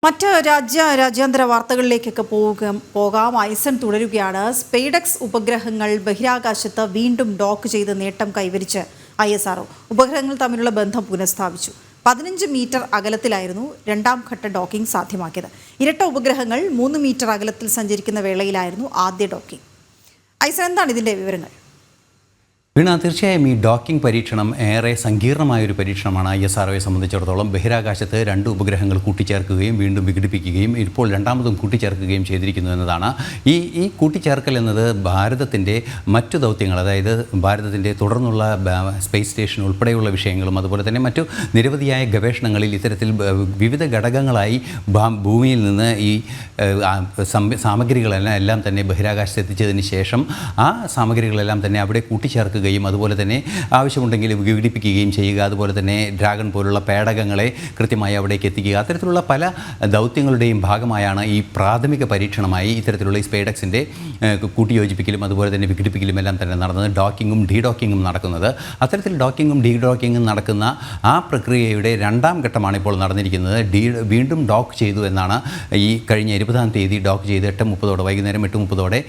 മറ്റ് രാജ്യാന്തര വാർത്തകളിലേക്കൊക്കെ പോകാം. ഐസൺ തുടരുകയാണ്. സ്പേഡെക്സ് ഉപഗ്രഹങ്ങൾ ബഹിരാകാശത്ത് വീണ്ടും ഡോക്ക് ചെയ്ത് നേട്ടം കൈവരിച്ച് ISRO. ഉപഗ്രഹങ്ങൾ തമ്മിലുള്ള ബന്ധം പുനഃസ്ഥാപിച്ചു. 15 മീറ്റർ അകലത്തിലായിരുന്നു രണ്ടാം ഘട്ട ഡോക്കിംഗ് സാധ്യമാക്കിയത്. ഇരട്ട ഉപഗ്രഹങ്ങൾ 3 മീറ്റർ അകലത്തിൽ സഞ്ചരിക്കുന്ന വേളയിലായിരുന്നു ആദ്യ ഡോക്കിംഗ്. ഐസൺ, എന്താണ് ഇതിൻ്റെ വിവരങ്ങൾ? വീണ, തീർച്ചയായും ഈ ഡോക്കിംഗ് പരീക്ഷണം ഏറെ സങ്കീർണമായൊരു പരീക്ഷണമാണ്. ISROയെ സംബന്ധിച്ചിടത്തോളം ബഹിരാകാശത്ത് 2 ഉപഗ്രഹങ്ങൾ കൂട്ടിച്ചേർക്കുകയും വീണ്ടും വിഘടിപ്പിക്കുകയും ഇപ്പോൾ രണ്ടാമതും കൂട്ടിച്ചേർക്കുകയും ചെയ്തിരിക്കുന്നു എന്നതാണ്. ഈ കൂട്ടിച്ചേർക്കൽ എന്നത് ഭാരതത്തിൻ്റെ മറ്റു ദൗത്യങ്ങൾ, അതായത് ഭാരതത്തിൻ്റെ തുടർന്നുള്ള സ്പേസ് സ്റ്റേഷൻ ഉൾപ്പെടെയുള്ള വിഷയങ്ങളും അതുപോലെ തന്നെ മറ്റു നിരവധിയായ ഗവേഷണങ്ങളിൽ ഇത്തരത്തിൽ വിവിധ ഘടകങ്ങളായി ഭൂമിയിൽ നിന്ന് ഈ സാമഗ്രികളെല്ലാം തന്നെ ബഹിരാകാശത്ത് എത്തിച്ചതിന് ശേഷം ആ സാമഗ്രികളെല്ലാം തന്നെ അവിടെ കൂട്ടിച്ചേർക്കുകയും അതുപോലെ തന്നെ ആവശ്യമുണ്ടെങ്കിൽ വിഘടിപ്പിക്കുകയും ചെയ്യുക, അതുപോലെ തന്നെ ഡ്രാഗൺ പോലുള്ള പേടകങ്ങളെ കൃത്യമായി അവിടേക്ക് എത്തിക്കുക, അത്തരത്തിലുള്ള പല ദൗത്യങ്ങളുടെയും ഭാഗമായാണ് ഈ പ്രാഥമിക പരീക്ഷണമായി ഇത്തരത്തിലുള്ള ഈ സ്പേഡെക്സിൻ്റെ കൂട്ടിയോജിപ്പിക്കലും അതുപോലെ തന്നെ വിഘടിപ്പിക്കലും എല്ലാം തന്നെ നടന്നത്. ഡോക്കിങ്ങും ഡീഡോക്കിങ്ങും നടക്കുന്നത്. അത്തരത്തിൽ ഡോക്കിങ്ങും ഡീഡോക്കിങ്ങും നടക്കുന്ന ആ പ്രക്രിയയുടെ രണ്ടാം ഘട്ടമാണ് ഇപ്പോൾ നടന്നിരിക്കുന്നത്. വീണ്ടും ഡോക്ക് ചെയ്തു എന്നാണ് ഈ കഴിഞ്ഞ 20-ാം തീയതി ഡോക്ക് ചെയ്ത് 8:30 വൈകുന്നേരം 8:30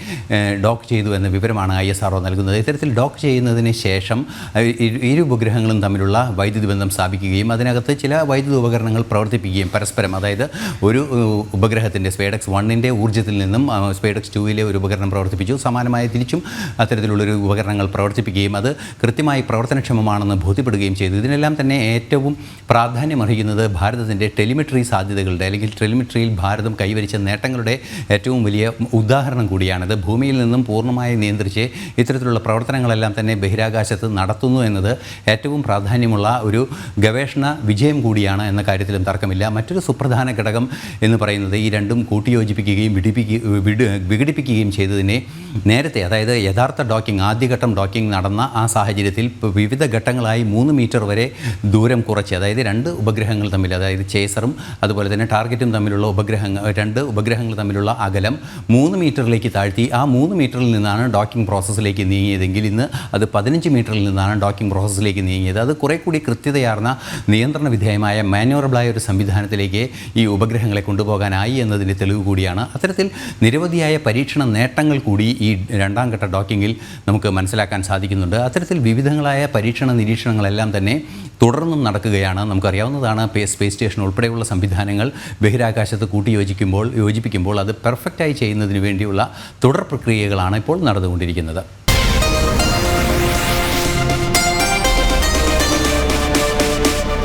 ഡോക്ക് ചെയ്തു എന്ന വിവരമാണ് ISRO നൽകുന്നത്. ഇത്തരത്തിൽ ഡോക്ക് ചെയ്യുന്നതിന് ശേഷം ഇരു ഉപഗ്രഹങ്ങളും തമ്മിലുള്ള വൈദ്യുതി ബന്ധം സ്ഥാപിക്കുകയും അതിനകത്ത് ചില വൈദ്യുത ഉപകരണങ്ങൾ പ്രവർത്തിപ്പിക്കുകയും പരസ്പരം, അതായത് ഒരു ഉപഗ്രഹത്തിൻ്റെ സ്പേഡെക്സ് 1-ൻ്റെ ഊർജ്ജത്തിൽ നിന്നും സ്പേഡെക്സ് 2-ലെ ഒരു ഉപകരണം പ്രവർത്തിപ്പിച്ചു. സമാനമായ തിരിച്ചും അത്തരത്തിലുള്ളൊരു ഉപകരണങ്ങൾ പ്രവർത്തിപ്പിക്കുകയും അത് കൃത്യമായി പ്രവർത്തനക്ഷമമാണെന്ന് ബോധ്യപ്പെടുകയും ചെയ്തു. ഇതിനെല്ലാം തന്നെ ഏറ്റവും പ്രാധാന്യമർഹിക്കുന്നത് ഭാരതത്തിൻ്റെ ടെലിമെട്രി സാധ്യതകളുടെ, അല്ലെങ്കിൽ ടെലിമെട്രിയിൽ ഭാരതം കൈവരിച്ച നേട്ടങ്ങളുടെ ഏറ്റവും വലിയ ഉദാഹരണം കൂടിയാണിത്. ഭൂമിയിൽ നിന്നും പൂർണ്ണമായി നിയന്ത്രിച്ച് ഇത്തരത്തിലുള്ള പ്രവർത്തനങ്ങളെല്ലാം തന്നെ ബഹിരാകാശത്ത് നടത്തുന്നു എന്നത് ഏറ്റവും പ്രാധാന്യമുള്ള ഒരു ഗവേഷണ വിജയം കൂടിയാണ് എന്ന കാര്യത്തിലും തർക്കമില്ല. മറ്റൊരു സുപ്രധാന ഘടകം എന്ന് പറയുന്നത് ഈ രണ്ടും കൂട്ടിയോജിപ്പിക്കുകയും വിഘടിപ്പിക്കുകയും ചെയ്തതിനെ നേരത്തെ, അതായത് യഥാർത്ഥ ഡോക്കിംഗ്, ആദ്യഘട്ടം ഡോക്കിംഗ് നടന്ന ആ സാഹചര്യത്തിൽ വിവിധ ഘട്ടങ്ങളായി 3 മീറ്റർ വരെ ദൂരം കുറച്ച്, അതായത് 2 ഉപഗ്രഹങ്ങൾ തമ്മിൽ, അതായത് ചേസറും അതുപോലെ തന്നെ ടാർഗറ്റും തമ്മിലുള്ള 2 ഉപഗ്രഹങ്ങൾ തമ്മിലുള്ള അകലം 3 മീറ്ററിലേക്ക് താഴ്ത്തി ആ 3 മീറ്ററിൽ നിന്നാണ് ഡോക്കിംഗ് പ്രോസസ്സിലേക്ക് നീങ്ങിയതെങ്കിൽ ഇന്ന് അത് 15 മീറ്ററിൽ നിന്നാണ് ഡോക്കിംഗ് പ്രോസസ്സിലേക്ക് നീങ്ങിയത്. അത് കുറേ കൂടി കൃത്യതയാർന്ന നിയന്ത്രണ വിധേയമായ മാനുവറബിളായ ഒരു സംവിധാനത്തിലേക്ക് ഈ ഉപഗ്രഹങ്ങളെ കൊണ്ടുപോകാനായി എന്നതിൻ്റെ തെളിവ് കൂടിയാണ്. അത്തരത്തിൽ നിരവധിയായ പരീക്ഷണ നേട്ടങ്ങൾ കൂടി ഈ രണ്ടാം ഘട്ട ഡോക്കിങ്ങിൽ നമുക്ക് മനസ്സിലാക്കാൻ സാധിക്കുന്നുണ്ട്. അത്തരത്തിൽ വിവിധങ്ങളായ പരീക്ഷണ നിരീക്ഷണങ്ങളെല്ലാം തന്നെ തുടർന്നും നടക്കുകയാണ്. നമുക്കറിയാവുന്നതാണ്, സ്പേസ് സ്റ്റേഷൻ ഉൾപ്പെടെയുള്ള സംവിധാനങ്ങൾ ബഹിരാകാശത്ത് യോജിപ്പിക്കുമ്പോൾ അത് പെർഫെക്റ്റായി ചെയ്യുന്നതിന് വേണ്ടിയുള്ള തുടർ പ്രക്രിയകളാണ് ഇപ്പോൾ നടന്നുകൊണ്ടിരിക്കുന്നത്.